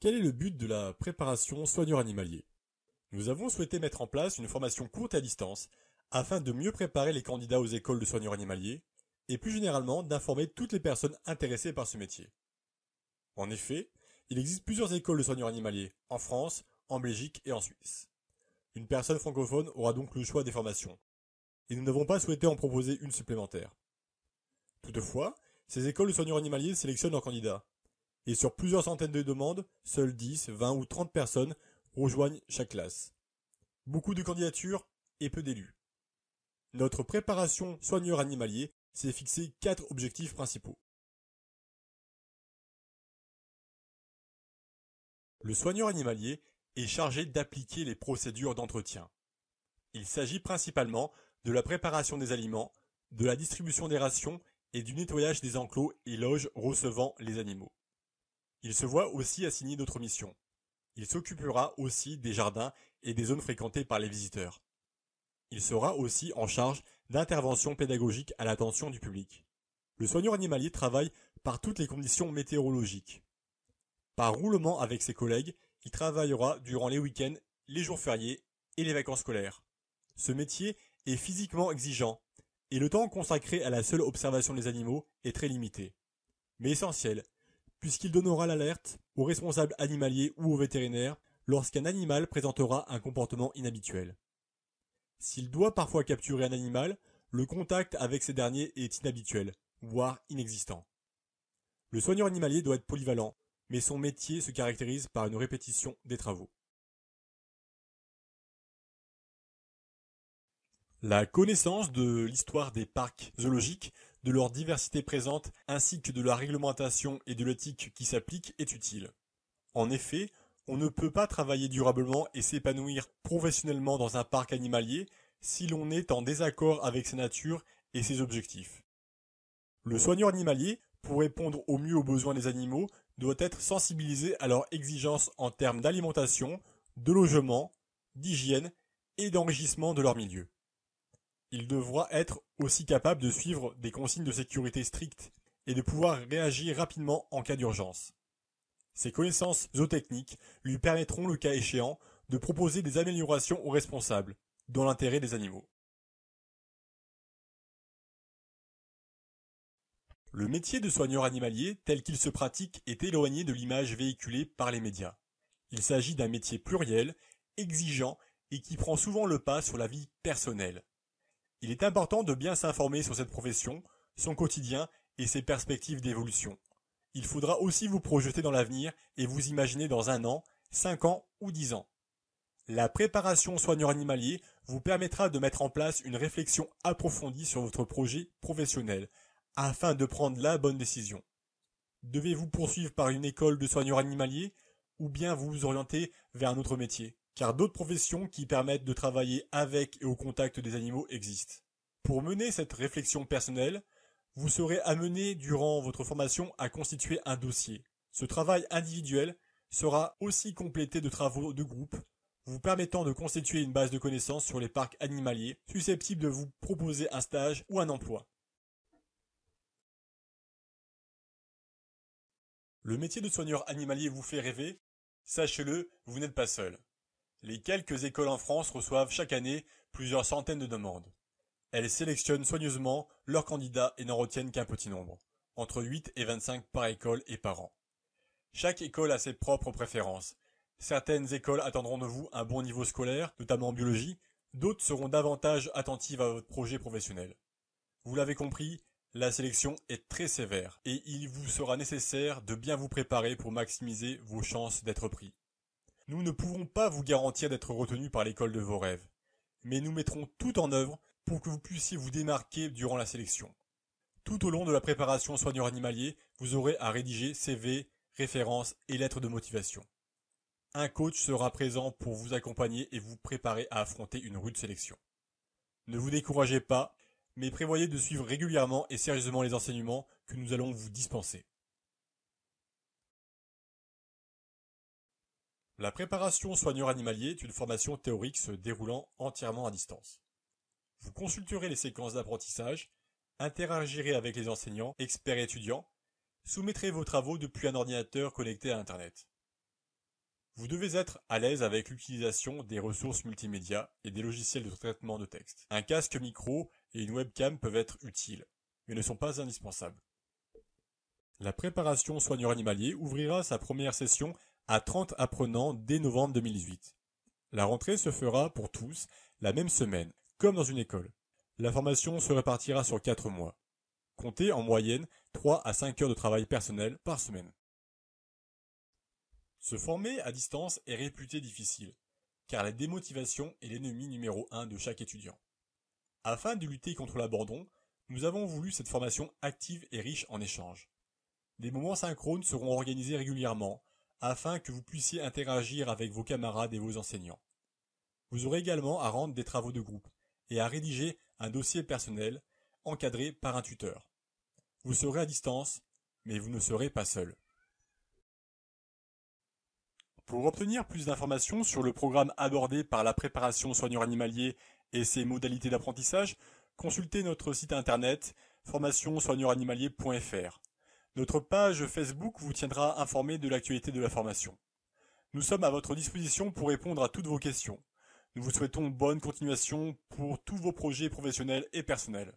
Quel est le but de la préparation soigneur animalier? Nous avons souhaité mettre en place une formation courte et à distance afin de mieux préparer les candidats aux écoles de soigneurs animaliers et plus généralement d'informer toutes les personnes intéressées par ce métier. En effet, il existe plusieurs écoles de soigneurs animaliers en France, en Belgique et en Suisse. Une personne francophone aura donc le choix des formations et nous n'avons pas souhaité en proposer une supplémentaire. Toutefois, ces écoles de soigneurs animaliers sélectionnent leurs candidats. Et sur plusieurs centaines de demandes, seules 10, 20 ou 30 personnes rejoignent chaque classe. Beaucoup de candidatures et peu d'élus. Notre préparation soigneur animalier s'est fixé 4 objectifs principaux. Le soigneur animalier est chargé d'appliquer les procédures d'entretien. Il s'agit principalement de la préparation des aliments, de la distribution des rations et du nettoyage des enclos et loges recevant les animaux. Il se voit aussi assigner d'autres missions. Il s'occupera aussi des jardins et des zones fréquentées par les visiteurs. Il sera aussi en charge d'interventions pédagogiques à l'attention du public. Le soigneur animalier travaille par toutes les conditions météorologiques. Par roulement avec ses collègues, il travaillera durant les week-ends, les jours fériés et les vacances scolaires. Ce métier est physiquement exigeant et le temps consacré à la seule observation des animaux est très limité, mais essentiel, puisqu'il donnera l'alerte au responsable animalier ou au vétérinaire lorsqu'un animal présentera un comportement inhabituel. S'il doit parfois capturer un animal, le contact avec ces derniers est inhabituel, voire inexistant. Le soigneur animalier doit être polyvalent, mais son métier se caractérise par une répétition des travaux. La connaissance de l'histoire des parcs zoologiques, de leur diversité présente, ainsi que de la réglementation et de l'éthique qui s'applique est utile. En effet, on ne peut pas travailler durablement et s'épanouir professionnellement dans un parc animalier si l'on est en désaccord avec sa nature et ses objectifs. Le soigneur animalier, pour répondre au mieux aux besoins des animaux, doit être sensibilisé à leurs exigences en termes d'alimentation, de logement, d'hygiène et d'enrichissement de leur milieu. Il devra être aussi capable de suivre des consignes de sécurité strictes et de pouvoir réagir rapidement en cas d'urgence. Ses connaissances zootechniques lui permettront, le cas échéant, de proposer des améliorations aux responsables, dans l'intérêt des animaux. Le métier de soigneur animalier, tel qu'il se pratique, est éloigné de l'image véhiculée par les médias. Il s'agit d'un métier pluriel, exigeant et qui prend souvent le pas sur la vie personnelle. Il est important de bien s'informer sur cette profession, son quotidien et ses perspectives d'évolution. Il faudra aussi vous projeter dans l'avenir et vous imaginer dans 1 an, 5 ans ou 10 ans. La préparation soigneur animalier vous permettra de mettre en place une réflexion approfondie sur votre projet professionnel afin de prendre la bonne décision. Devez-vous poursuivre par une école de soigneur animalier ou bien vous orienter vers un autre métier? Car d'autres professions qui permettent de travailler avec et au contact des animaux existent. Pour mener cette réflexion personnelle, vous serez amené durant votre formation à constituer un dossier. Ce travail individuel sera aussi complété de travaux de groupe, vous permettant de constituer une base de connaissances sur les parcs animaliers susceptibles de vous proposer un stage ou un emploi. Le métier de soigneur animalier vous fait rêver? Sachez-le, vous n'êtes pas seul. Les quelques écoles en France reçoivent chaque année plusieurs centaines de demandes. Elles sélectionnent soigneusement leurs candidats et n'en retiennent qu'un petit nombre, entre 8 et 25 par école et par an. Chaque école a ses propres préférences. Certaines écoles attendront de vous un bon niveau scolaire, notamment en biologie, d'autres seront davantage attentives à votre projet professionnel. Vous l'avez compris, la sélection est très sévère et il vous sera nécessaire de bien vous préparer pour maximiser vos chances d'être pris. Nous ne pouvons pas vous garantir d'être retenu par l'école de vos rêves, mais nous mettrons tout en œuvre pour que vous puissiez vous démarquer durant la sélection. Tout au long de la préparation soigneur animalier, vous aurez à rédiger CV, références et lettres de motivation. Un coach sera présent pour vous accompagner et vous préparer à affronter une rude sélection. Ne vous découragez pas, mais prévoyez de suivre régulièrement et sérieusement les enseignements que nous allons vous dispenser. La préparation soigneur animalier est une formation théorique se déroulant entièrement à distance. Vous consulterez les séquences d'apprentissage, interagirez avec les enseignants, experts et étudiants, soumettrez vos travaux depuis un ordinateur connecté à Internet. Vous devez être à l'aise avec l'utilisation des ressources multimédia et des logiciels de traitement de texte. Un casque micro et une webcam peuvent être utiles, mais ne sont pas indispensables. La préparation soigneur animalier ouvrira sa première session à 30 apprenants dès novembre 2018. La rentrée se fera pour tous la même semaine, comme dans une école. La formation se répartira sur 4 mois. Comptez en moyenne 3 à 5 heures de travail personnel par semaine. Se former à distance est réputé difficile, car la démotivation est l'ennemi numéro 1 de chaque étudiant. Afin de lutter contre l'abandon, nous avons voulu cette formation active et riche en échanges. Des moments synchrones seront organisés régulièrement, afin que vous puissiez interagir avec vos camarades et vos enseignants. Vous aurez également à rendre des travaux de groupe et à rédiger un dossier personnel encadré par un tuteur. Vous serez à distance, mais vous ne serez pas seul. Pour obtenir plus d'informations sur le programme abordé par la préparation soigneur animalier et ses modalités d'apprentissage, consultez notre site internet formationsoigneuranimalier.fr. Notre page Facebook vous tiendra informé de l'actualité de la formation. Nous sommes à votre disposition pour répondre à toutes vos questions. Nous vous souhaitons bonne continuation pour tous vos projets professionnels et personnels.